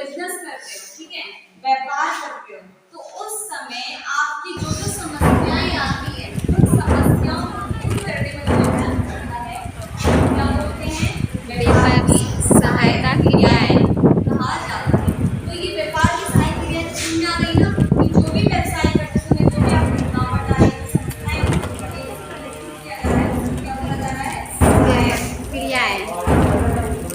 Business करते हो, ठीक है, व्यापार करते हो, तो उस समय आपकी जो जो समस्याएं आती है उन समस्याओं को दूर करने में जो हेल्प करता है क्या बोलते हैं, व्यापार की सहायता क्रियाएं कहा जाता है। तो ये व्यापार की सहायता क्रिया समझ में आ गई ना कि जो भी व्यवसाय करते समय जो भी आपकी रुकावट आ रही है, समस्याएं हो रही है, इसको दूर किया जा रहा है, उसको क्या बोला जा रहा है, सहायक क्रियाएं।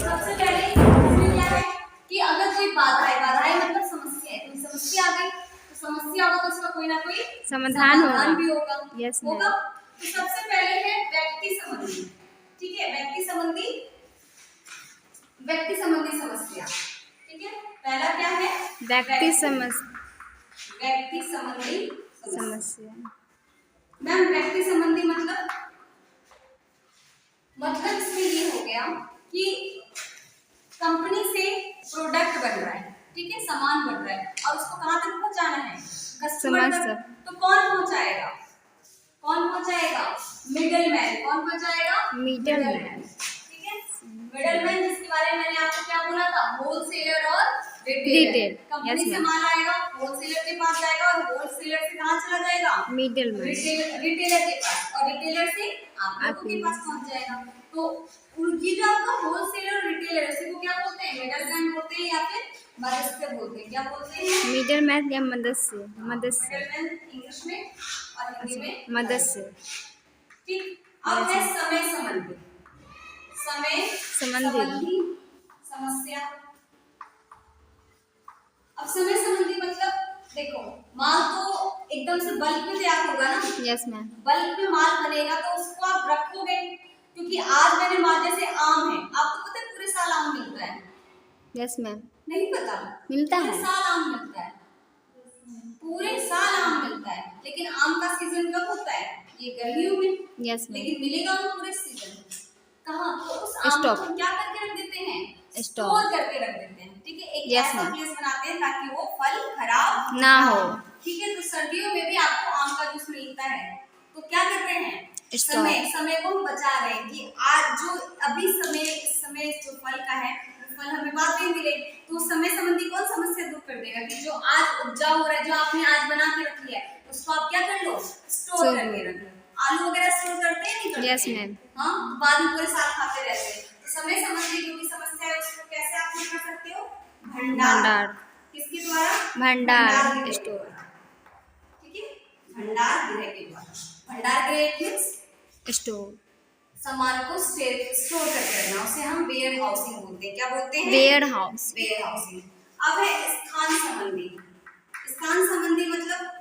सबसे पहले इसमें क्या है कि अगर कोई बाधाएं मतलब समस्या है, कोई समस्या आ गई तो समस्या होगा तो उसका कोई ना कोई समाधान भी होगा। यस होगा। तो सबसे पहले है व्यक्ति संबंधी, ठीक है, व्यक्ति संबंधी समस्या, ठीक है। पहला क्या है, व्यक्ति संबंधी समस्या। मैम व्यक्ति संबंधी मतलब इसमें ये हो गया कि कंपनी से प्रोडक्ट बन रहा है, ठीक है, सामान बन रहा है और उसको कहाँ तक पहुँचाना है, कस्टमर तक। तो कौन पहुँचाएगा, मिडलमैन। कौन पहुँचाएगा, मिडलमैन, ठीक है। मिडलमैन जिसके बारे में मैंने आपको क्या बोला था, होलसेलर और रिटेलर। कंपनी से माल आएगा, होलसेलर के पास जाएगा और होलसेलर से कहाँ चला जाएगा, मिडलमैन, रिटेलर के पास, और रिटेलर से आप लोगों के पास पहुँच जाएगा। तो उनकी जो आपका होलसेलर और रिटेलर उसी को क्या बोलते हैं, मिडलमैन बोलते हैं या फिर मध्यस्थ बोलते हैं, क्या बोलते हैं, मिडलमैन या मध्यस्थ। मिडलमैन इंग्लिश में और हिंदी में मध्यस्थ, ठीक। अब है समय संबंधी समस्या। अब समय संबंधी मतलब देखो, माल तो एकदम से बल्क में तैयार होगा ना, यस मैम, बल्क में माल बनेगा तो उसको आप रखोगे, क्योंकि आज मैंने माल, जैसे आम है, आपको पता है पूरे साल आम मिलता है, यस मैम, नहीं पता, मिलता है, पूरे साल आम मिलता है, पूरे साल आम मिलता है, लेकिन आम का सीजन कब होता है, ये गर्मियों में, यस मैम, लेकिन मिलेगा वो पूरे सीजन कहाँ, तो उस आम को हम क्या करके रख देते हैं, स्टोर करके रख देते हैं, ठीक है, एक ऐसा प्लेस बनाते हैं ताकि वो फल खराब ना हो, ठीक है। तो सर्दियों में भी आपको आम का जूस मिलता है, तो क्या कर रहे हैं, समय को हम बचा रहे हैं कि आज जो अभी इस समय जो फल का है फल हमें बाद में मिले, तो समय संबंधी कौन समस्या दूर कर देगा कि जो आज उपजाऊ हो रहा है, जो आपने आज बना के रख लिया है उसको आप क्या कर लो, स्टोर करके रख लो। आलू वगैरह स्टोर करते हैं, नहीं करते? यस मैम, हाँ, बाद में पूरे साल खाते रहते हैं। तो समय संबंधी जो भी समस्या है उसको कैसे आप दूर कर सकते हो, भंडार, किसके द्वारा, भंडार स्टोर, ठीक है, भंडार गृह के द्वारा। भंडार गृह मींस स्टोर, सामान को स्टोर करके रखना, उसे हम वेयर हाउसिंग बोलते हैं, क्या बोलते हैं, वेयर हाउसिंग। अब है स्थान संबंधी मतलब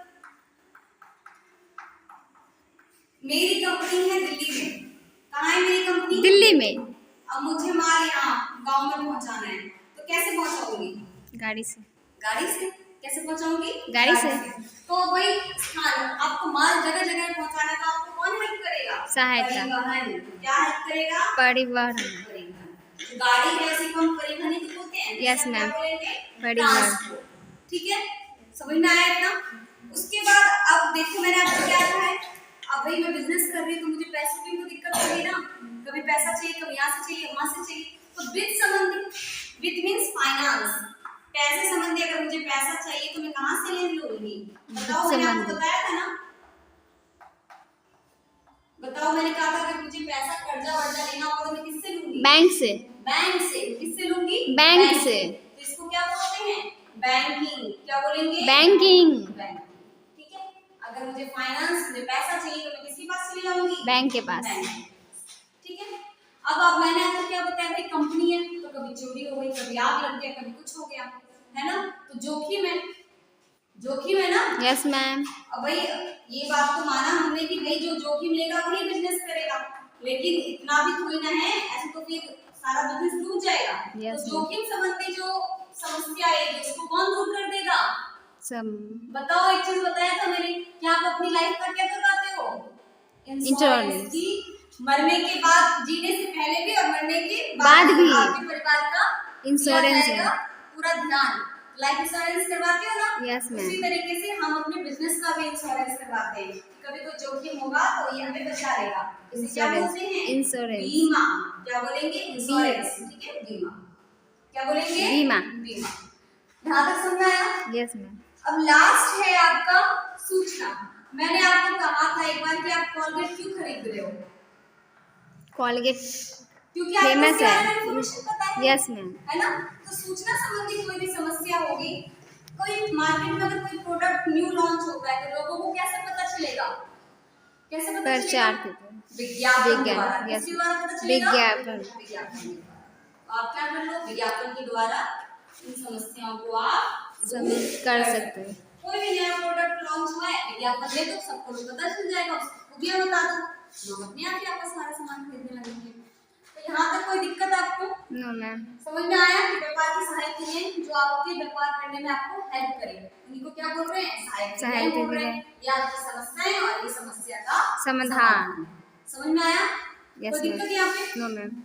मेरी कंपनी है दिल्ली में, कहाँ है मेरी कंपनी, दिल्ली में, अब मुझे माल यहाँ गांव में पहुंचाना है, तो कैसे पहुंचाऊंगी, गाड़ी से कैसे पहुंचाऊंगी, गाड़ी से। तो वही स्थान, आपको माल जगह जगह पहुंचाना है, तो आपको कौन हेल्प करेगा, सहायता, परिवहन, क्या हेल्प करेगा, परिवहन, गाड़ी है उसी को हम परिवहन ही तो बोलते हैं, यस मैम, परिवहन, ठीक है, समझ में आया इतना। उसके बाद अब देखो मैंने आपको क्या कहा है, अब भाई मैं बिजनेस कर रही हूँ तो मुझे पैसे की तो दिक्कत होगी ना, कभी पैसा चाहिए, कभी यहाँ से चाहिए, वहां से चाहिए, तो वित्त संबंधी, वित्त मींस फाइनेंस, पैसे संबंधी अगर मुझे पैसा चाहिए तो मैं कहाँ से ले लूंगी, बताओ, मैंने आपको बताया था ना, बताओ, मैंने कहा था अगर मुझे पैसा कर्जा वर्जा लेना होगा तो मैं किससे लूंगी, बैंक से, किससे लूंगी, बैंक से। तो इसको क्या बोलते हैं, बैंकिंग, क्या बोलेंगे, बैंकिंग, ठीक है। अगर मुझे फाइनेंस में पैसा चाहिए तो मैं किसके पास चली जाऊंगी, बैंक के पास, ठीक है। अब मैंने आपको क्या बताया, भाई कंपनी है तो कभी चोरी हो गई, कभी आग लग गया, कभी कुछ हो गया, है ना, तो जोखिम है ना, यस मैम। अब भाई ये बात तो माना हमने कि भाई जो जोखिम लेगा वही बिजनेस करेगा, लेकिन इतना भी थोड़ी ना है, ऐसे तो फिर सारा बिजनेस डूब जाएगा। तो जोखिम संबंधी जो समस्या है उसको कौन दूर कर देगा, बताओ, एक चीज बताया था मैंने कि आप अपनी लाइफ का क्या करवाते हो, इंश्योरेंस की, मरने के बाद, जीने से पहले भी और मरने के बाद भी आपके परिवार का इंश्योरेंस है, पूरा ध्यान, लाइफ इंश्योरेंस करवाते हो ना, यस मैम। उसी तरीके से हम अपने बिजनेस का भी इंश्योरेंस करवाते हैं, कभी कोई जोखिम होगा तो ये हमें बचा लेगा, इसे क्या बोलते हैं, इंश्योरेंस, बीमा, क्या बोलेंगे, इंश्योरेंस, ठीक है, बीमा, क्या बोलेंगे, बीमा। यहाँ तक समझ में आया? Yes ma'am. अब लास्ट है आपका सूचना। मैंने आपको कहा था एक बार कि आप कोलगेट क्यों खरीद रहे हो? कॉलगेट क्योंकि आपको फेमस इसके बारे में है। इन्फॉर्मेशन पता है। Yes ma'am. है ना? तो सूचना संबंधी कोई भी समस्या होगी, कोई मार्केट में अगर कोई प्रोडक्ट न्यू लॉन्च होता है तो लोगों को कैसे पता चलेगा? कैसे पता चलेगा? प्रचार के विज्ञापन द्वारा। विज्ञापन। यस किसके द्वारा पता चलेगा? विज्ञापन। विज्ञापन के द्वारा। तो आप क्या कर लो? विज्ञापन के द्वारा इन समस्याओं को आप दूर कर सकते हैं। कोई भी नया प्रोडक्ट लॉन्च हुआ है, विज्ञापन दे दो, सबको पता चल जाएगा, उसको भी बता दो, लोग अपने आप ही आपका सारा सामान खरीदने लगेंगे। तो यहाँ तक कोई दिक्कत आपको? No ma'am. समझ में आया कि व्यापार की सहायक क्रियाएं जो आपके व्यापार करने में आपको हेल्प करेंगे, उनको क्या बोल रहे हैं? सहायक क्रियाएं बोल रहे हैं। ये आपकी समस्याएं और ये समस्या का समाधान। समझ में आया? यस कोई दिक्कत यहाँ पे? No ma'am.